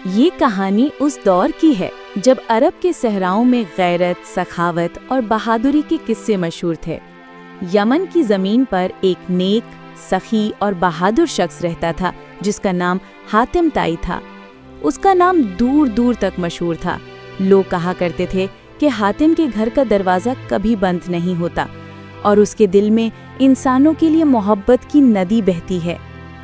یہ کہانی اس دور کی ہے جب عرب کے صحراؤں میں غیرت، سخاوت اور بہادری کے قصے مشہور تھے۔ یمن کی زمین پر ایک نیک، سخی اور بہادر شخص رہتا تھا جس کا نام حاتم طائی تھا۔ اس کا نام دور دور تک مشہور تھا۔ لوگ کہا کرتے تھے کہ حاتم کے گھر کا دروازہ کبھی بند نہیں ہوتا اور اس کے دل میں انسانوں کے لیے محبت کی ندی بہتی ہے۔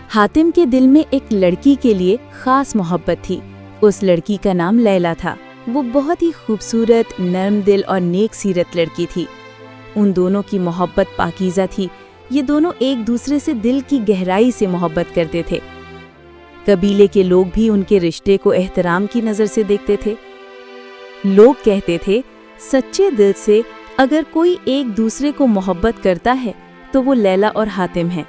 حاتم کے دل میں ایک لڑکی کے لیے خاص محبت تھی۔ اس لڑکی کا نام لیلا تھا۔ وہ بہت ہی خوبصورت، نرم دل اور نیک سیرت لڑکی تھی۔ ان دونوں کی محبت پاکیزہ تھی۔ یہ دونوں ایک دوسرے سے دل کی گہرائی سے محبت کرتے تھے۔ قبیلے کے لوگ بھی ان کے رشتے کو احترام کی نظر سے دیکھتے تھے۔ لوگ کہتے تھے، سچے دل سے اگر کوئی ایک دوسرے کو محبت کرتا ہے تو وہ لیلا اور حاتم ہیں۔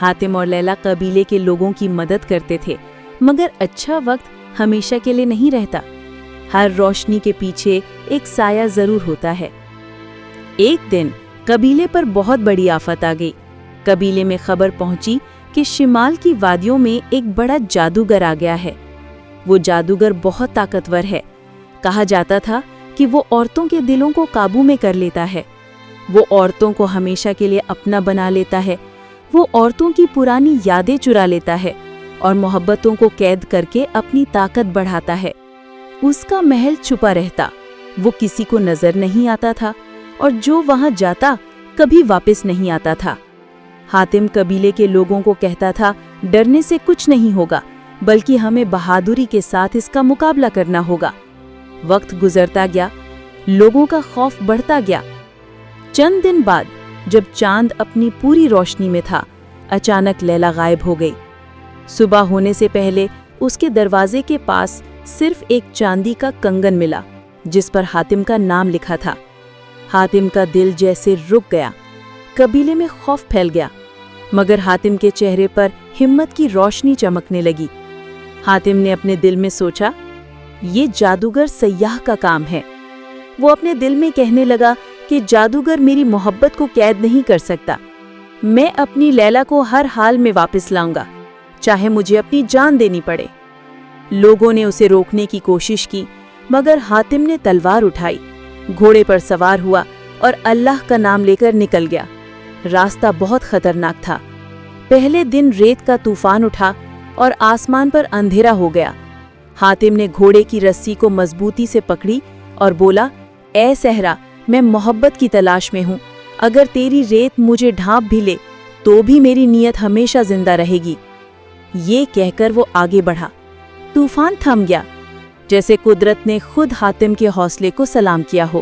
حاتم اور لیلا قبیلے کے لوگوں کی مدد کرتے تھے، مگر اچھا وقت ہمیشہ کے لیے نہیں رہتا۔ ہر روشنی کے پیچھے ایک سایہ ضرور ہوتا ہے۔ ایک دن قبیلے پر بہت بڑی آفت آ گئی۔ قبیلے میں خبر پہنچی کہ شمال کی وادیوں میں ایک بڑا جادوگر آ گیا ہے۔ وہ جادوگر بہت طاقتور ہے۔ کہا جاتا تھا کہ وہ عورتوں کے دلوں کو قابو میں کر لیتا ہے۔ وہ عورتوں کو ہمیشہ کے لیے اپنا بنا لیتا ہے۔ وہ عورتوں کی پرانی یادیں چرا لیتا ہے اور محبتوں کو قید کر کے اپنی طاقت بڑھاتا ہے۔ اس کا محل چھپا رہتا، وہ کسی کو نظر نہیں آتا تھا اور جو وہاں جاتا کبھی واپس نہیں آتا تھا۔ حاتم قبیلے کے لوگوں کو کہتا تھا، ڈرنے سے کچھ نہیں ہوگا، بلکہ ہمیں بہادری کے ساتھ اس کا مقابلہ کرنا ہوگا۔ وقت گزرتا گیا، لوگوں کا خوف بڑھتا گیا۔ چند دن بعد جب چاند اپنی پوری روشنی میں تھا، اچانک لیلا غائب ہو گئی۔ صبح ہونے سے پہلے اس کے دروازے کے پاس صرف ایک چاندی کا کنگن ملا جس پر حاتم کا نام لکھا تھا۔ حاتم کا دل جیسے رک گیا۔ قبیلے میں خوف پھیل گیا، مگر حاتم کے چہرے پر ہمت کی روشنی چمکنے لگی۔ حاتم نے اپنے دل میں سوچا، یہ جادوگر سیاح کا کام ہے۔ وہ اپنے دل میں کہنے لگا کہ جادوگر میری محبت کو قید نہیں کر سکتا۔ میں اپنی لیلا کو ہر حال میں واپس لاؤں گا، چاہے مجھے اپنی جان دینی پڑے۔ لوگوں نے اسے روکنے کی کوشش کی، مگر حاتم نے تلوار اٹھائی، گھوڑے پر سوار ہوا اور اللہ کا نام لے کر نکل گیا۔ راستہ بہت خطرناک تھا۔ پہلے دن ریت کا طوفان اٹھا اور آسمان پر اندھیرا ہو گیا۔ حاتم نے گھوڑے کی رسی کو مضبوطی سے پکڑی اور بولا، اے صحرا، میں محبت کی تلاش میں ہوں۔ اگر تیری ریت مجھے ڈھانپ بھی لے تو بھی میری نیت ہمیشہ زندہ رہے گی۔ یہ کہہ کر وہ آگے بڑھا۔ طوفان تھم گیا، جیسے قدرت نے خود حاتم کے حوصلے کو سلام کیا ہو۔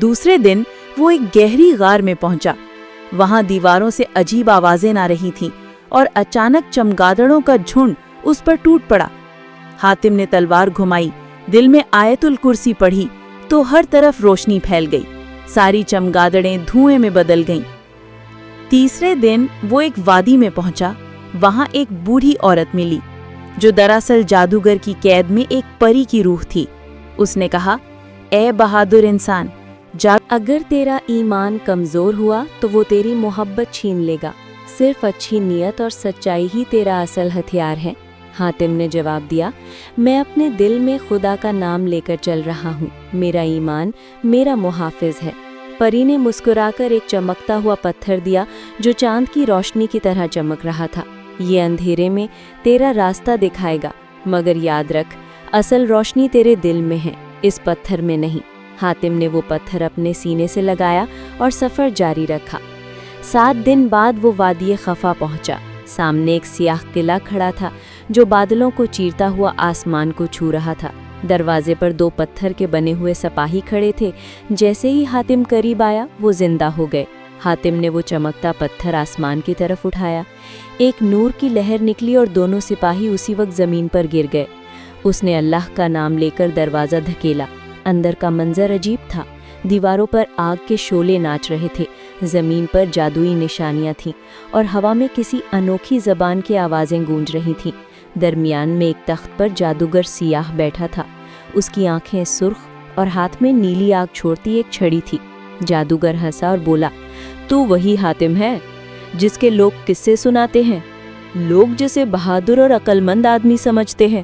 دوسرے دن وہ ایک گہری غار میں پہنچا۔ وہاں دیواروں سے عجیب آوازیں آ رہی تھیں اور اچانک چمگادڑوں کا جھنڈ اس پر ٹوٹ پڑا۔ حاتم نے تلوار گھمائی، دل میں آیت الکرسی پڑھی تو ہر طرف روشنی پھیل گئی۔ ساری چمگادڑیں دھوئیں میں بدل گئیں۔ تیسرے دن وہ ایک وادی میں پہنچا۔ وہاں ایک بوڑھی عورت ملی جو دراصل جادوگر کی قید میں ایک پری کی روح تھی۔ اس نے کہا، اے بہادر انسان، اگر تیرا ایمان کمزور ہوا تو وہ تیری محبت چھین لے گا۔ صرف اچھی نیت اور سچائی ہی تیرا اصل ہتھیار ہے۔ حاتم نے جواب دیا، میں اپنے دل میں خدا کا نام لے کر چل رہا ہوں۔ میرا ایمان میرا محافظ ہے۔ پری نے مسکرا کر ایک چمکتا ہوا پتھر دیا جو چاند کی روشنی کی طرح چمک رہا تھا۔ یہ اندھیرے میں تیرا راستہ دکھائے گا، مگر یاد رکھ، اصل روشنی تیرے دل میں ہے، اس پتھر میں نہیں۔ حاتم نے وہ پتھر اپنے سینے سے لگایا اور سفر جاری رکھا۔ 7 دن بعد وہ وادی خفا پہنچا۔ سامنے ایک سیاہ قلعہ کھڑا تھا جو بادلوں کو چیرتا ہوا آسمان کو چھو رہا تھا۔ دروازے پر 2 پتھر کے بنے ہوئے سپاہی کھڑے تھے۔ جیسے ہی حاتم قریب آیا، وہ زندہ ہو گئے۔ حاتم نے وہ چمکتا پتھر آسمان کی طرف اٹھایا۔ ایک نور کی لہر نکلی اور دونوں سپاہی اسی وقت زمین پر گر گئے۔ اس نے اللہ کا نام لے کر دروازہ دھکیلا۔ اندر کا منظر عجیب تھا۔ دیواروں پر آگ کے شعلے ناچ رہے تھے، زمین پر جادوئی نشانیاں تھیں اور ہوا میں کسی انوکھی زبان کی آوازیں گونج رہی تھیں۔ درمیان میں ایک تخت پر جادوگر سیاہ بیٹھا تھا۔ اس کی آنکھیں سرخ اور ہاتھ میں نیلی آگ چھوڑتی ایک چھڑی تھی۔ جادوگر ہنسا اور بولا، تو وہی حاتم ہے جس کے لوگ قصے سناتے ہیں، لوگ جسے بہادر اور عقل مند آدمی سمجھتے ہیں،